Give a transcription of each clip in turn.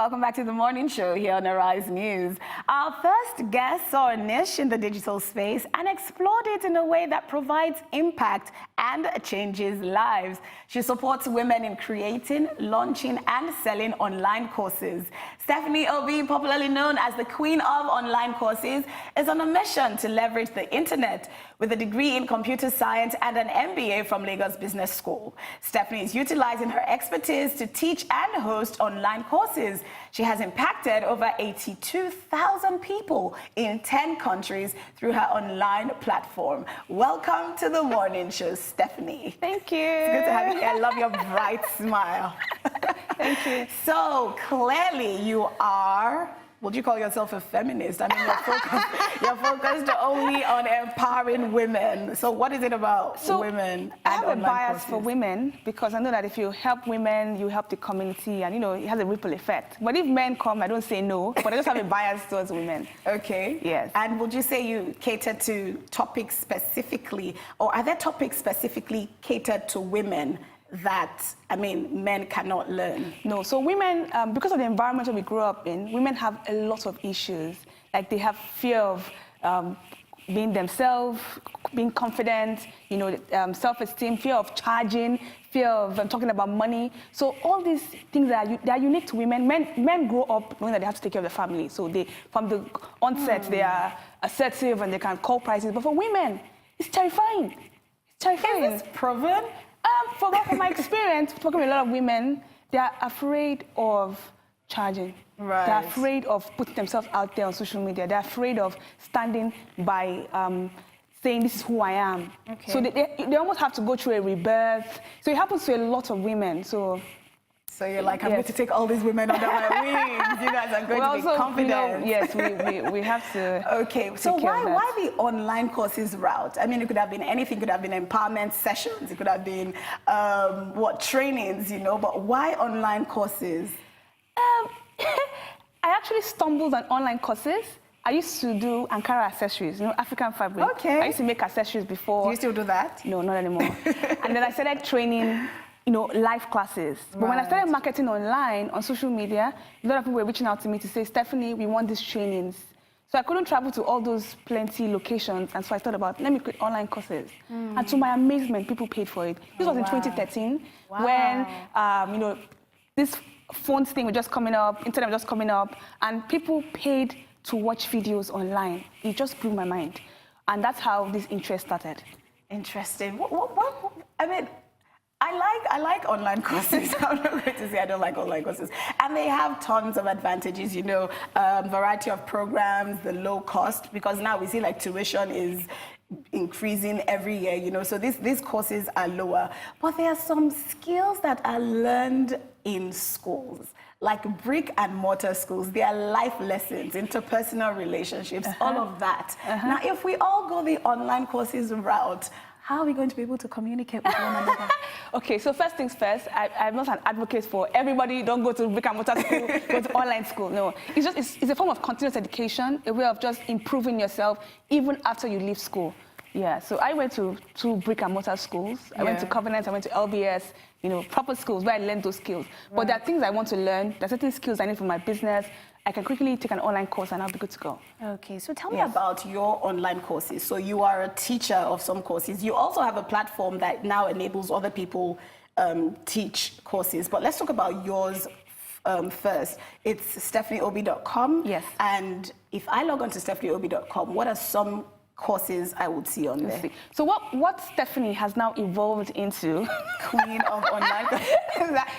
Welcome back to the morning show here on Arise News. Our first guest saw a niche in the digital space and explored it in a way that provides impact and changes lives. She supports women in creating, launching, and selling online courses. Stephanie Obi, popularly known as the Queen of Online Courses, is on a mission to leverage the internet. With a degree in computer science and an MBA from Lagos Business School, Stephanie is utilizing her expertise to teach and host online courses. She has impacted over 82,000 people in 10 countries through her online platform. Welcome to the morning show, Stephanie. Thank you. It's good to have you here. I love your bright smile. Thank you. So clearly you are, would you call yourself a feminist? I mean, you're focused only on empowering women. So what is it about women? I have a bias for women because I know that if you help women, you help the community, and it has a ripple effect. But if men come, I don't say no, but I just have a bias towards women. Okay. Yes. And would you say you cater to topics specifically, or are there topics specifically catered to women that, men cannot learn? No, so women, because of the environment that we grew up in, women have a lot of issues. Like they have fear of being themselves, being confident, self-esteem, fear of charging, fear of talking about money. So all these things that are unique to women. Men grow up knowing that they have to take care of their family. So from the onset, they are assertive and they can call prices. But for women, it's terrifying. It's terrifying. Is this proven? From my experience, talking with a lot of women, they are afraid of charging. Right. They're afraid of putting themselves out there on social media. They're afraid of standing by saying, this is who I am. Okay. So they almost have to go through a rebirth. So it happens to a lot of women. So you're like, I'm going to take all these women under my wings. You guys are going to be confident. Yes, we have to. Okay, so why the online courses route? It could have been anything. It could have been empowerment sessions. It could have been, trainings, but why online courses? I actually stumbled on online courses. I used to do Ankara accessories, African fabric. Okay. I used to make accessories before. Do you still do that? No, not anymore. And then I started training, live classes. But when I started marketing online, on social media, a lot of people were reaching out to me to say, Stephanie, we want these trainings. So I couldn't travel to all those plenty locations. And so I thought about, let me create online courses. And to my amazement, people paid for it. This was in 2013, when, this phones thing was just coming up, internet was just coming up, and people paid to watch videos online. It just blew my mind. And that's how this interest started. Interesting. I like online courses. I'm not going to say I don't like online courses. And they have tons of advantages, variety of programs, the low cost, because now we see like tuition is increasing every year, so these courses are lower. But there are some skills that are learned in schools, like brick and mortar schools. They are life lessons, interpersonal relationships, all of that. Now, if we all go the online courses route, how are we going to be able to communicate with one another? Okay, so first things first, I'm not an advocate for everybody, don't go to brick and mortar school, go to online school. No, it's a form of continuous education, a way of just improving yourself even after you leave school. Yeah, so I went to two brick and mortar schools. I went to Covenant, I went to LBS, proper schools where I learned those skills. But there are things I want to learn, there are certain skills I need for my business. I can quickly take an online course and I'll be good to go. Okay, so tell me about your online courses. So you are a teacher of some courses. You also have a platform that now enables other people teach courses. But let's talk about yours first. It's stephanieobi.com. Yes. And if I log on to stephanieobi.com, what are some courses I would see on there? So what Stephanie has now evolved into, Queen of online courses.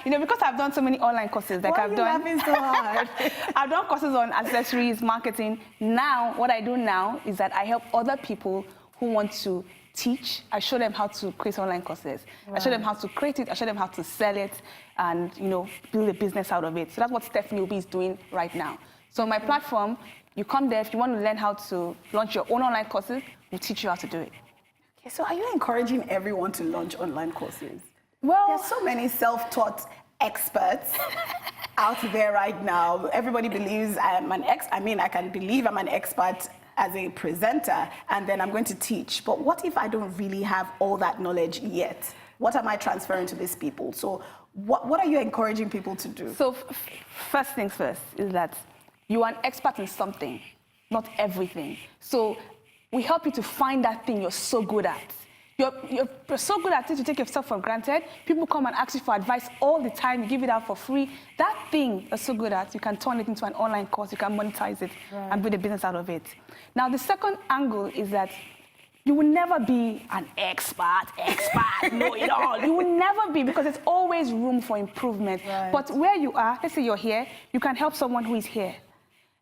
Because I've done so many online courses, like Why are you laughing so hard? I've done courses on accessories, marketing. Now, what I do now is that I help other people who want to teach. I show them how to create online courses. I show them how to create it. I show them how to sell it and, build a business out of it. So that's what Stephanie Obi is doing right now. So my platform, you come there, if you want to learn how to launch your own online courses, we'll teach you how to do it. Okay, so are you encouraging everyone to launch online courses? Well, there's so many self-taught experts out there right now. Everybody believes I'm an I can believe I'm an expert as a presenter, and then I'm going to teach. But what if I don't really have all that knowledge yet? what am I transferring to these people? So what are you encouraging people to do? So first things first is that you are an expert in something, not everything. So we help you to find that thing you're so good at. You're so good at it, you take yourself for granted. People come and ask you for advice all the time. You give it out for free. That thing you're so good at, you can turn it into an online course. You can monetize it and build a business out of it. Now, the second angle is that you will never be an expert, know it all. You will never be, because there's always room for improvement. Right. But where you are, let's say you're here, you can help someone who is here.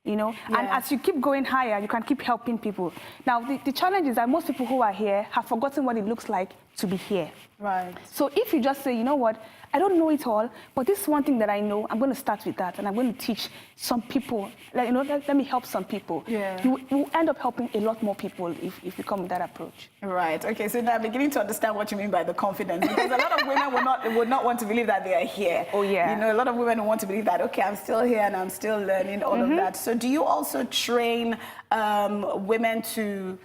You know, and as you keep going higher, you can keep helping people. Now, the challenge is that most people who are here have forgotten what it looks like to be here. Right. So if you just say, you know what, I don't know it all, but this is one thing that I know, I'm going to start with that, and I'm going to teach some people, let me help some people. Yeah. You will end up helping a lot more people if you come with that approach. Right. Okay, so now I'm beginning to understand what you mean by the confidence, because a lot of women would not want to believe that they are here. Oh, yeah. You know, a lot of women want to believe that, okay, I'm still here and I'm still learning all of that. So do you also train women to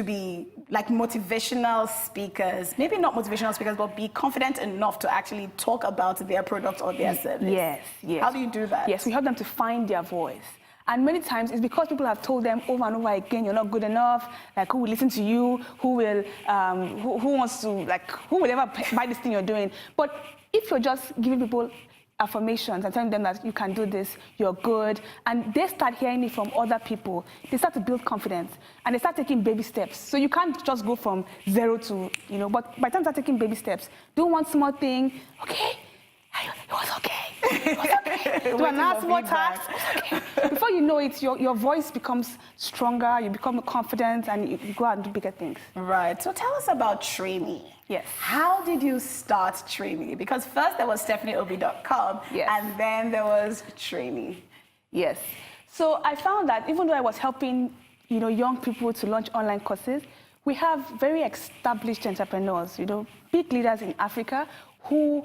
be like motivational speakers, maybe not motivational speakers, but be confident enough to actually talk about their product or their service? Yes, yes. How do you do that? Yes, we help them to find their voice. And many times it's because people have told them over and over again, you're not good enough, like who will listen to you, who will, who wants to, like, who will ever buy this thing you're doing? But if you're just giving people affirmations and telling them that you can do this, you're good, and they start hearing it from other people, they start to build confidence, and they start taking baby steps. So you can't just go from 0 to, you know, but by the time you start taking baby steps, do one small thing, okay, it was okay, it was okay. Do another small task, okay. Before you know it, your voice becomes stronger, you become confident, and you go out and do bigger things. Right, so tell us about Treamy. Yes. How did you start Treamy? Because first there was StephanieObi.com, and then there was Treamy. Yes. So I found that even though I was helping, you know, young people to launch online courses, we have very established entrepreneurs, you know, big leaders in Africa who,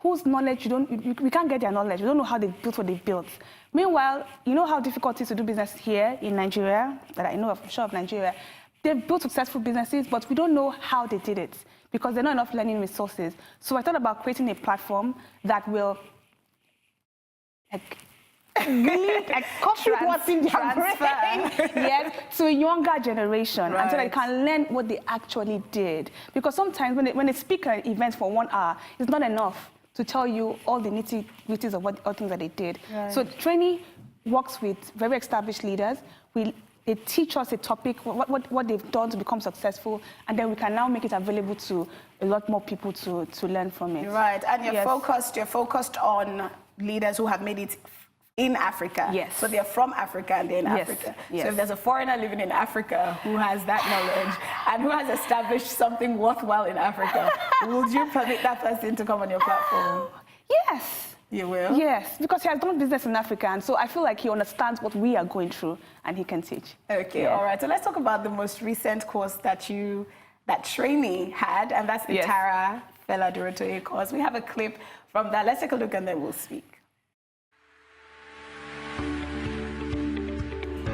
whose knowledge we can't get their knowledge. We don't know how they built what they built. Meanwhile, you know how difficult it is to do business here in Nigeria, that I know of, I'm sure of Nigeria. They've built successful businesses, but we don't know how they did it because there are not enough learning resources. So I thought about creating a platform that will really transfer to a younger generation, and so that they can learn what they actually did. Because sometimes when they speak at events for 1 hour, it's not enough to tell you all the nitty-gritties of all things that they did. Right. So Treamy works with very established leaders. They teach us a topic, what they've done to become successful, and then we can now make it available to a lot more people to learn from it. Right, and you're focused on leaders who have made it in Africa. Yes. So they're from Africa and they're in Africa. Yes. So if there's a foreigner living in Africa who has that knowledge and who has established something worthwhile in Africa, would you permit that person to come on your platform? Yes. You will? Yes, because he has done business in Africa, and so I feel like he understands what we are going through, and he can teach. Okay, all right. So let's talk about the most recent course that Treamy had, and that's the Tara Fela-Durotoye course. We have a clip from that. Let's take a look, and then we'll speak.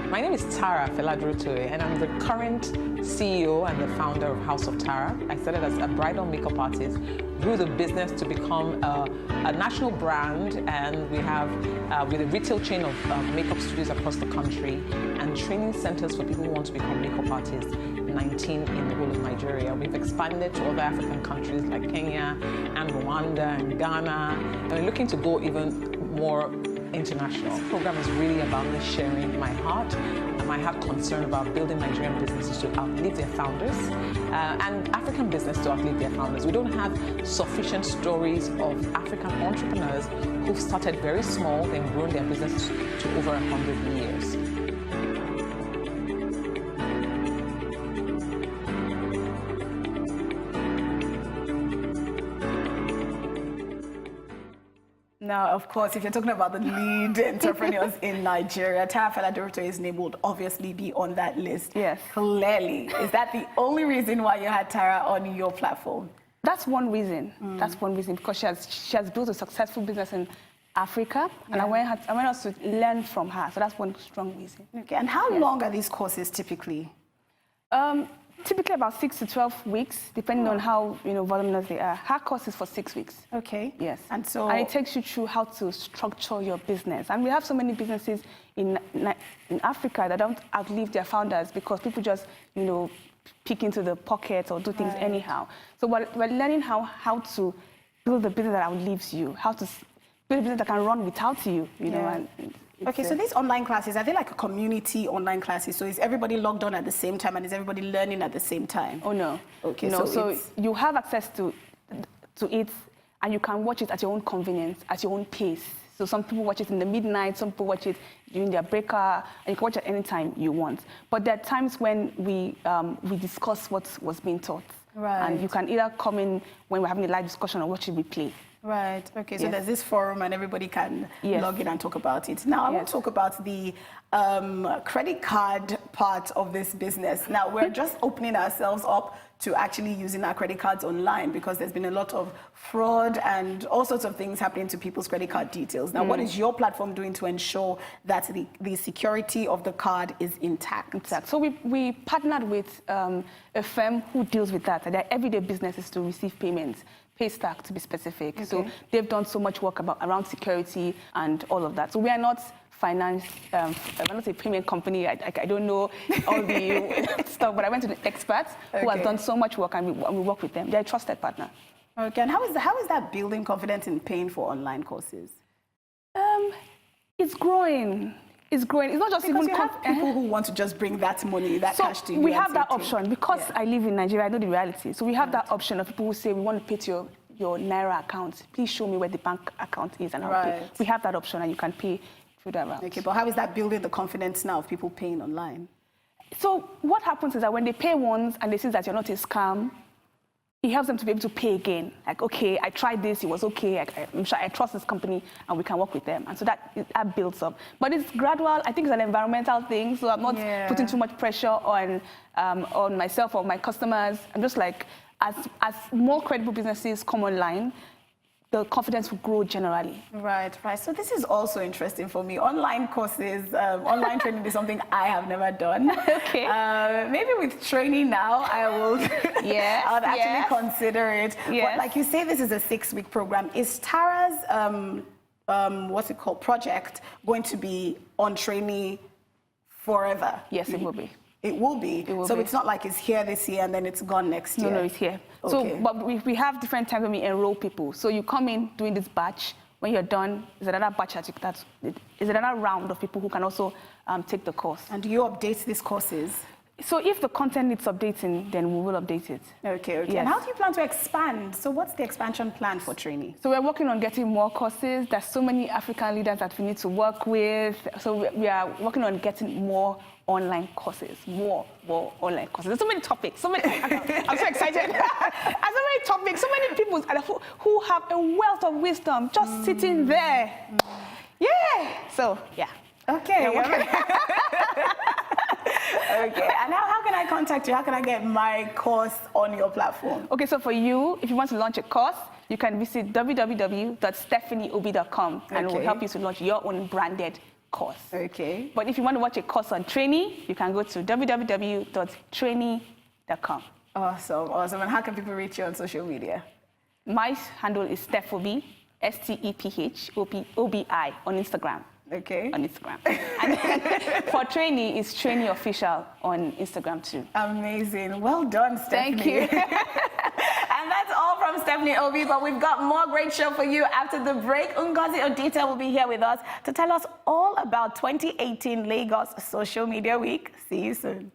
My name is Tara Fela-Durotoye, and I'm the current CEO and the founder of House of Tara. I started as a bridal makeup artist, grew the business to become a national brand, and we have with a retail chain of makeup studios across the country and training centers for people who want to become makeup artists, 19 in the whole of Nigeria. We've expanded to other African countries like Kenya and Rwanda and Ghana, and we're looking to go even more international. This program is really about me sharing my heart. I have concern about building Nigerian businesses to outlive their founders and African business to outlive their founders. We don't have sufficient stories of African entrepreneurs who've started very small and grown their business to over 100 years. Now, of course, if you're talking about the lead entrepreneurs in Nigeria, Tara Fela-Durotoye's name would obviously be on that list. Yes. Clearly. Is that the only reason why you had Tara on your platform? That's one reason. That's one reason, because she has built a successful business in Africa, and I want us to learn from her. So that's one strong reason. Okay. And how long are these courses typically? Typically about 6 to 12 weeks, depending on how voluminous they are. Her course is for 6 weeks. Okay. Yes. And it takes you through how to structure your business. And we have so many businesses in Africa that don't outlive their founders because people just, peek into the pocket or do things anyhow. So we're learning how to build a business that outlives you, how to build a business that can run without you, know. Okay, so these online classes, are they like a community online classes? So is everybody logged on at the same time and is everybody learning at the same time? Oh, no. Okay, no, so you have access to it and you can watch it at your own convenience, at your own pace. So some people watch it in the midnight, some people watch it during their break hour, and you can watch it any time you want. But there are times when we discuss what was being taught. Right. And you can either come in when we're having a live discussion or watch it replay. Right. Okay. So there's this forum and everybody can log in and talk about it. Now, I want to talk about the credit card part of this business. Now, we're just opening ourselves up to actually using our credit cards online because there's been a lot of fraud and all sorts of things happening to people's credit card details. Now, what is your platform doing to ensure that the security of the card is intact? So we partnered with a firm who deals with that. Their everyday business is to receive payments. Paystack, to be specific. Okay. So they've done so much work around security and all of that. So we are not finance, I'm not a payment company. I don't know all the stuff, but I went to the experts who have done so much work and we work with them. They're a trusted partner. Okay, and how is that building confidence in paying for online courses? It's growing. It's growing. It's not just because even you have people who want to just bring that money, that cash to you. We have that option because I live in Nigeria. I know the reality. So we have that option of people who say we want to pay to your Naira account. Please show me where the bank account is and I'll pay. We have that option and you can pay through that route. Okay, but how is that building the confidence now of people paying online? So what happens is that when they pay once and they see that you're not a scam, it helps them to be able to pay again. Like, okay, I tried this, it was okay, I'm sure I trust this company and we can work with them. And so that builds up. But it's gradual. I think it's an environmental thing, so I'm not putting too much pressure on myself or my customers. I'm just like, as more credible businesses come online, the confidence will grow generally. Right. So this is also interesting for me. Online courses, online training is something I have never done. Okay. Maybe with training now, I will I would actually consider it. But like you say, this is a 6-week program. Is Tara's, what's it called, project going to be on Treamy forever? Yes, it will be. It will be. So it's not like it's here this year and then it's gone next year. No, it's here. Okay. So, but we have different times when we enroll people. So you come in doing this batch. When you're done, there's another batch is another round of people who can also take the course. And do you update these courses? So if the content needs updating, then we will update it. Okay. Yes. And how do you plan to expand? So what's the expansion plan for Treamy? So we're working on getting more courses. There's so many African leaders that we need to work with. So we are working on getting more online courses, more online courses. There's so many topics, I'm so excited. There's so many topics, so many people who have a wealth of wisdom just sitting there. So, Okay. Okay, and how can I contact you? How can I get my course on your platform? Okay, so for you, if you want to launch a course, you can visit www.stephanieobi.com and it will help you to launch your own branded course. Okay. But if you want to watch a course on Treamy, you can go to www.treamy.com. Awesome. And how can people reach you on social media? My handle is Stephobi, STEPHOBI on Instagram. Okay. On Instagram. And for Treamy, it's Treamy Official on Instagram too. Amazing. Well done, Stephanie. Thank you. And that's all from Stephanie Obi, but we've got more great show for you after the break. Ngozi Odita will be here with us to tell us all about 2018 Lagos Social Media Week. See you soon.